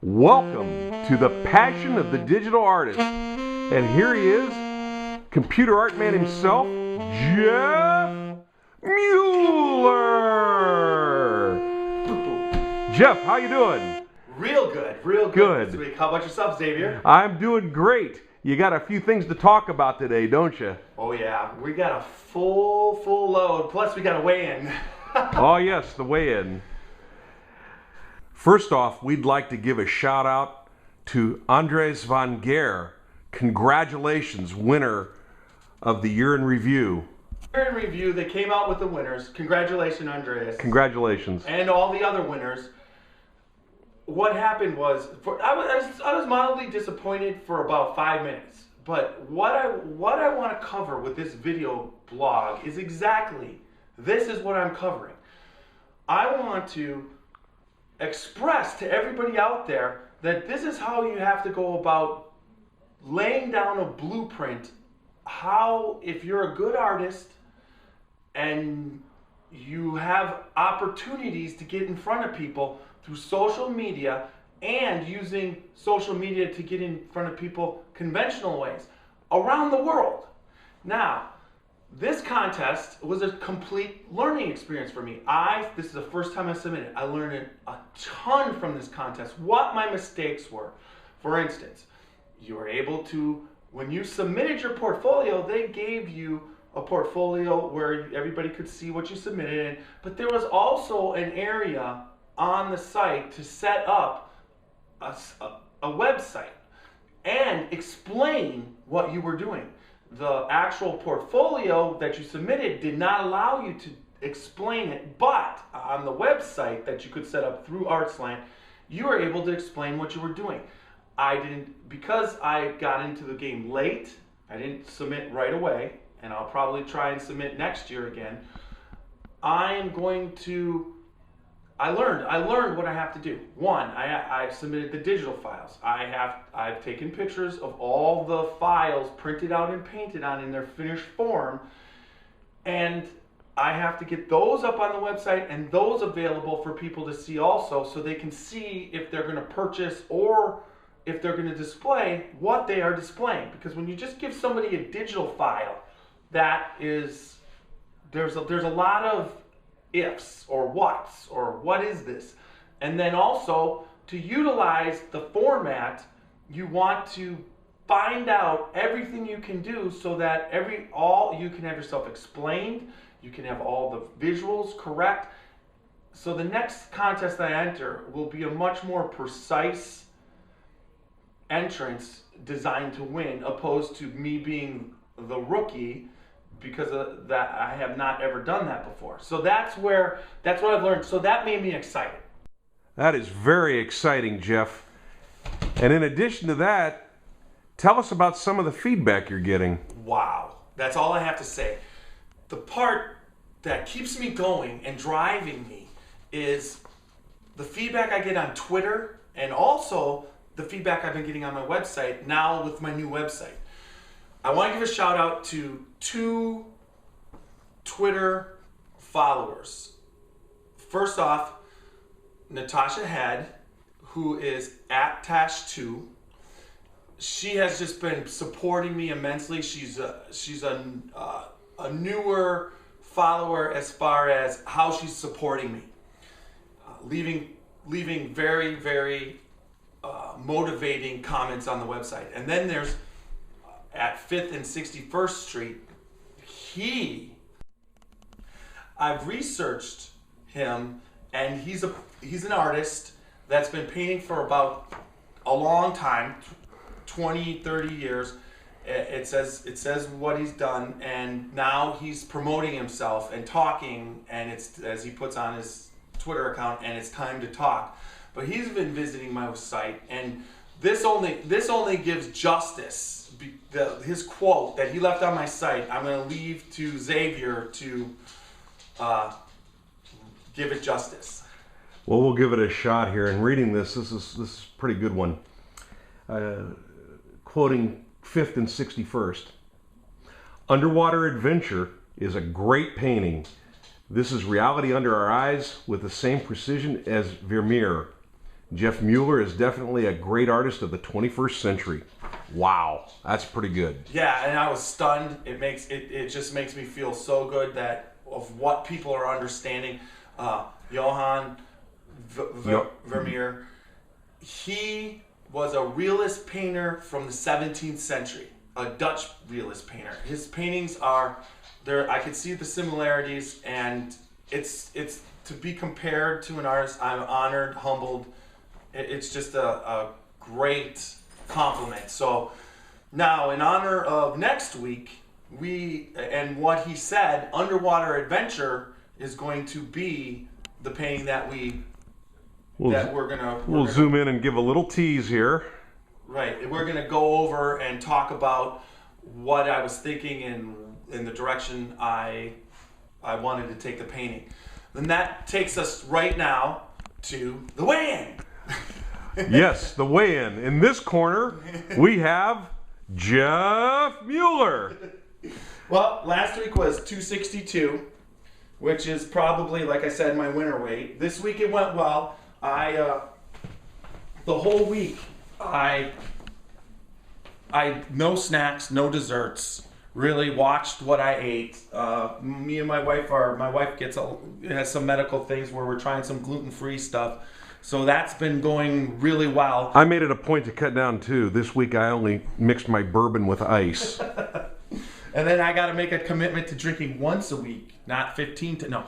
Welcome to the Passion of the Digital Artist. And here he is, computer art man himself, Jeff Mueller. Jeff, how you doing? Real good this week. How about yourself, Xavier? I'm doing great. You got a few things to talk about today, don't you? Oh yeah, we got a full load. Plus we got a weigh-in. Oh yes, the weigh-in. First off, we'd like to give a shout out to Andres van Geer. Congratulations, winner of the Year in Review. Year in Review, they came out with the winners. Congratulations, Andreas. Congratulations. And all the other winners. What happened was, I was mildly disappointed for about 5 minutes. But what I want to cover with this video blog is exactly, this is what I'm covering. I want to express to everybody out there that this is how you have to go about laying down a blueprint. How, if you're a good artist and you have opportunities to get in front of people through social media and using social media to get in front of people conventional ways around the world. Now, this contest was a complete learning experience for me. This is the first time I submitted. I learned a ton from this contest, what my mistakes were. For instance, you were able to, when you submitted your portfolio, they gave you a portfolio where everybody could see what you submitted in, but there was also an area on the site to set up a website and explain what you were doing. The actual portfolio that you submitted did not allow you to explain it, but on the website that you could set up through ArtsLand, you were able to explain what you were doing. Because I got into the game late, I didn't submit right away, and I'll probably try and submit next year again. I learned what I have to do. One, I submitted the digital files. I've taken pictures of all the files printed out and painted on in their finished form, and I have to get those up on the website and those available for people to see also, so they can see if they're going to purchase or if they're going to display what they are displaying. Because when you just give somebody a digital file, there's a lot of ifs or whats or what is this, and then also to utilize the format, you want to find out everything you can do so that you can have yourself explained, you can have all the visuals correct. So the next contest that I enter will be a much more precise entrance designed to win, opposed to me being the rookie, because of that I have not ever done that before. So that's what I've learned. So that made me excited. That is very exciting, Jeff. And in addition to that, tell us about some of the feedback you're getting. Wow, that's all I have to say. The part that keeps me going and driving me is the feedback I get on Twitter, and also the feedback I've been getting on my website now with my new website. I want to give a shout out to 2 Twitter followers. First off, Natasha Head, who is at Tash2. She has just been supporting me immensely. She's a newer follower as far as how she's supporting me, leaving very, very motivating comments on the website. And then there's at 5th and 61st Street, I've researched him, and he's an artist that's been painting for about a long time, 20, 30 years. It says what he's done, and now he's promoting himself and talking, and it's, as he puts on his Twitter account, and it's time to talk. But he's been visiting my site, and this only gives justice. His quote that he left on my site, I'm going to leave to Xavier to give it justice. Well, we'll give it a shot here. And reading this is a pretty good one. Quoting 5th and 61st. Underwater Adventure is a great painting. This is reality under our eyes with the same precision as Vermeer. Jeff Mueller is definitely a great artist of the 21st century. Wow, that's pretty good. Yeah, and I was stunned. It just makes me feel so good that of what people are understanding. Johan Vermeer, he was a realist painter from the 17th century, a Dutch realist painter. His paintings are there. I can see the similarities, and it's to be compared to an artist. I'm honored, humbled. It's just a great compliment. So now, in honor of next week, and what he said, Underwater Adventure is going to be the painting that we'll zoom in and give a little tease here. Right, we're gonna go over and talk about what I was thinking in the direction I wanted to take the painting. Then that takes us right now to the weigh-in. Yes, the weigh-in. In this corner, we have Jeff Mueller. Well, last week was 262, which is probably, like I said, my winter weight. This week it went well. The whole week, I no snacks, no desserts. Really watched what I ate. Me and my wife has some medical things where we're trying some gluten-free stuff. So that's been going really well. I made it a point to cut down too. This week I only mixed my bourbon with ice. And then I got to make a commitment to drinking once a week, not 15 to no,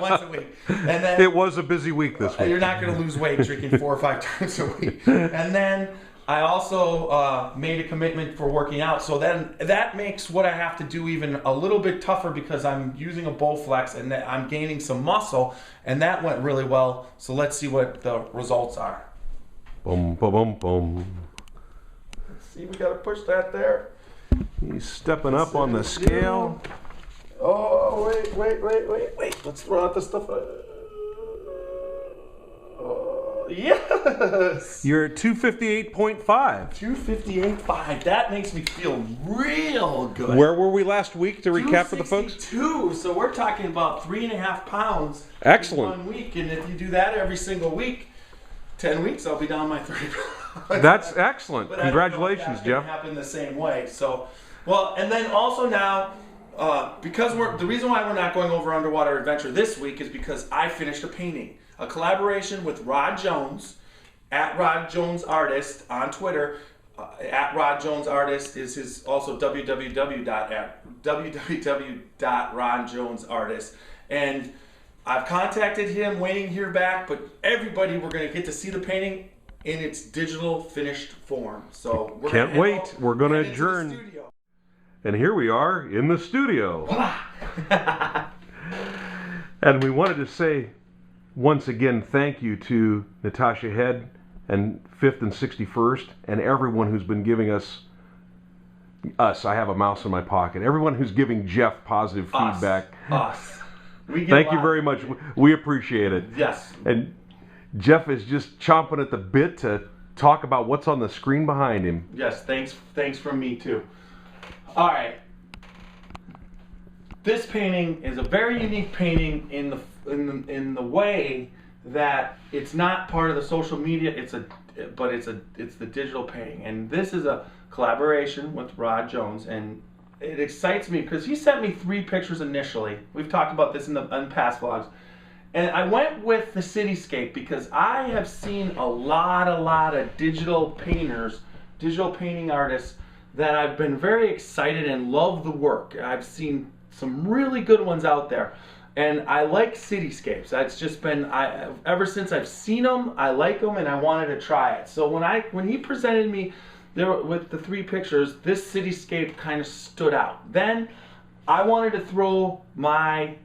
once a week. And then it was a busy week this week. You're not going to lose weight drinking 4 or 5 times a week. And then I also made a commitment for working out. So then that makes what I have to do even a little bit tougher because I'm using a Bowflex and I'm gaining some muscle. And that went really well. So let's see what the results are. Boom, boom, boom, boom. Let's see, we got to push that there. He's stepping up on the scale. Oh, wait. Let's throw out the stuff. Yes! You're at 258.5. 258.5. That makes me feel real good. Where were we last week to recap for the folks? 262. So we're talking about 3.5 pounds. Excellent. In 1 week. And if you do that every single week, 10 weeks, I'll be down my 30 pounds. That's excellent. But Congratulations, Jeff. Happen the same way. So, well, and then also now, because the reason why we're not going over Underwater Adventure this week is because I finished a painting. A collaboration with Rod Jones, at Rod Jones Artist on Twitter. At Rod Jones Artist is his also www.rodjonesartist. And I've contacted him, waiting to hear back, but everybody, we're going to get to see the painting in its digital finished form. So we're can't wait. We're going to adjourn. And here we are in the studio. And we wanted to say once again thank you to Natasha Head and 5th and 61st and everyone who's been giving us, I have a mouse in my pocket, everyone who's giving Jeff positive feedback. Us. Thank you very much. We appreciate it. Yes. And Jeff is just chomping at the bit to talk about what's on the screen behind him. Yes, thanks from me too. All right. This painting is a very unique painting in the way that it's not part of the social media. It's the digital painting, and this is a collaboration with Rod Jones, and it excites me because he sent me 3 pictures initially. We've talked about this in past vlogs, and I went with the cityscape because I have seen a lot of digital painting artists that I've been very excited and love the work. I've seen some really good ones out there. And I like cityscapes. That's just been, ever since I've seen them, I like them and I wanted to try it. So when he presented me there with the 3 pictures, this cityscape kind of stood out. Then I wanted to throw my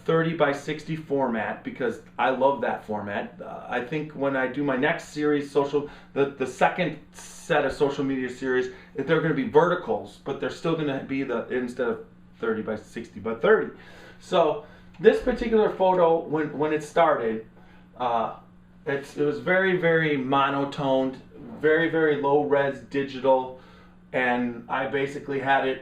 30 by 60 format because I love that format. I think when I do my next series, the second set of social media series, they're going to be verticals, but they're still going to be instead of 30 by 60 by 30. So this particular photo, when it started, it was very monotoned, very low res digital, and I basically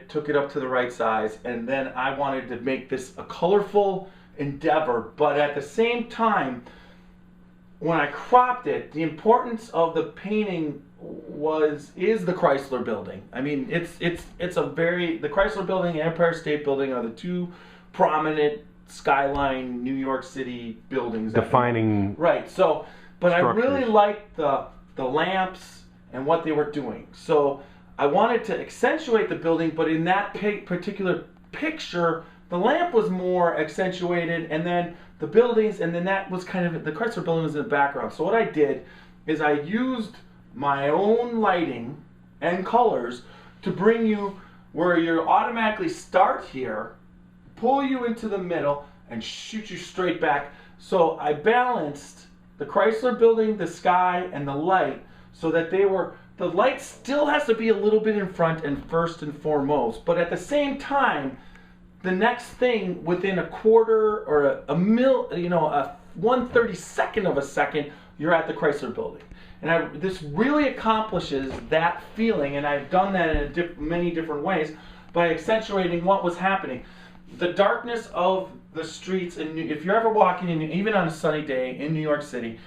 took it up to the right size, and then I wanted to make this a colorful endeavor, but at the same time when I cropped it, the importance of the painting is the Chrysler Building. I mean, it's a very, the Chrysler Building and Empire State Building are the two prominent skyline New York City buildings. Defining. Right. So, but structures. I really liked the lamps and what they were doing. So I wanted to accentuate the building, but in that particular picture, the lamp was more accentuated, and then the buildings, and then that was kind of, the Chrysler Building was in the background. So what I did is I used my own lighting and colors to bring you where you automatically start here, pull you into the middle, and shoot you straight back. So I balanced the Chrysler Building, the sky, and the light so that the light still has to be a little bit in front and first and foremost, but at the same time, the next thing within a quarter or a 1/32nd of a second, you're at the Chrysler Building. And this really accomplishes that feeling, and I've done that in many different ways by accentuating what was happening. The darkness of the streets, and if you're ever walking in, even on a sunny day in New York City,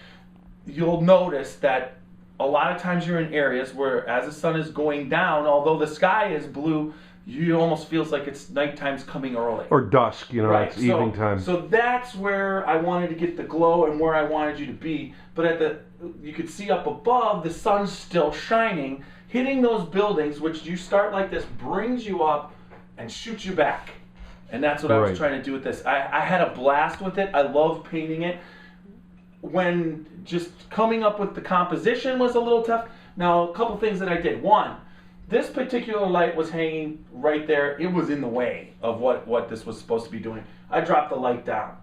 you'll notice that a lot of times you're in areas where as the sun is going down, although the sky is blue, you almost feels like it's nighttime's coming early. Or dusk, Right. it's evening time. So that's where I wanted to get the glow and where I wanted you to be. But you could see up above, the sun's still shining, hitting those buildings, which you start like this, brings you up and shoots you back. And that's what I was trying to do with this. I had a blast with it. I love painting it. When just coming up with the composition was a little tough. Now, a couple things that I did. One, this particular light was hanging right there. It was in the way of what this was supposed to be doing. I dropped the light down.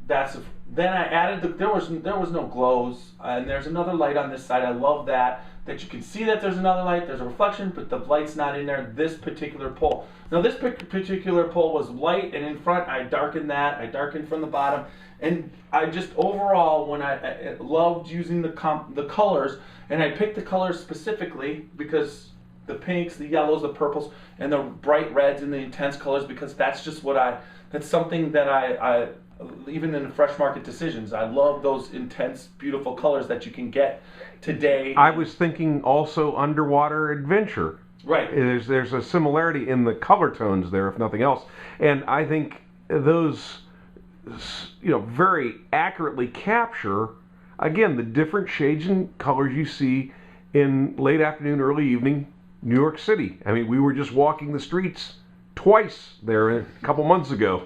Then I added there was no glows, and there's another light on this side. I love that you can see that there's another light. There's a reflection, but the light's not in there. This particular pole. Now this particular pole was light, and in front I darkened that. I darkened from the bottom, and I just overall when I loved using the colors, and I picked the colors specifically because the pinks, the yellows, the purples, and the bright reds and the intense colors, because that's just that's something that I even in the fresh market decisions, I love those intense, beautiful colors that you can get today. I was thinking also underwater adventure. Right. There's a similarity in the color tones there, if nothing else. And I think those, very accurately capture, again, the different shades and colors you see in late afternoon, early evening New York City. I mean, we were just walking the streets twice there a couple months ago.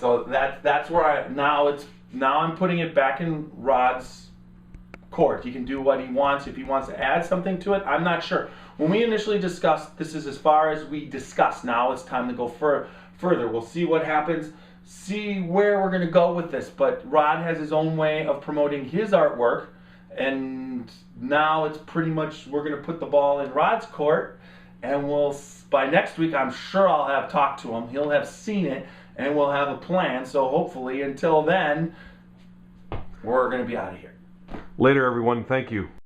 So that's where now I'm putting it back in Rod's court. He can do what he wants. If he wants to add something to it, I'm not sure. When we initially discussed, this is as far as we discussed. Now it's time to go further. We'll see what happens, see where we're going to go with this. But Rod has his own way of promoting his artwork, and now it's pretty much we're going to put the ball in Rod's court, and by next week I'm sure I'll have talked to him. He'll have seen it, and we'll have a plan. So hopefully until then, we're going to be out of here. Later, everyone. Thank you.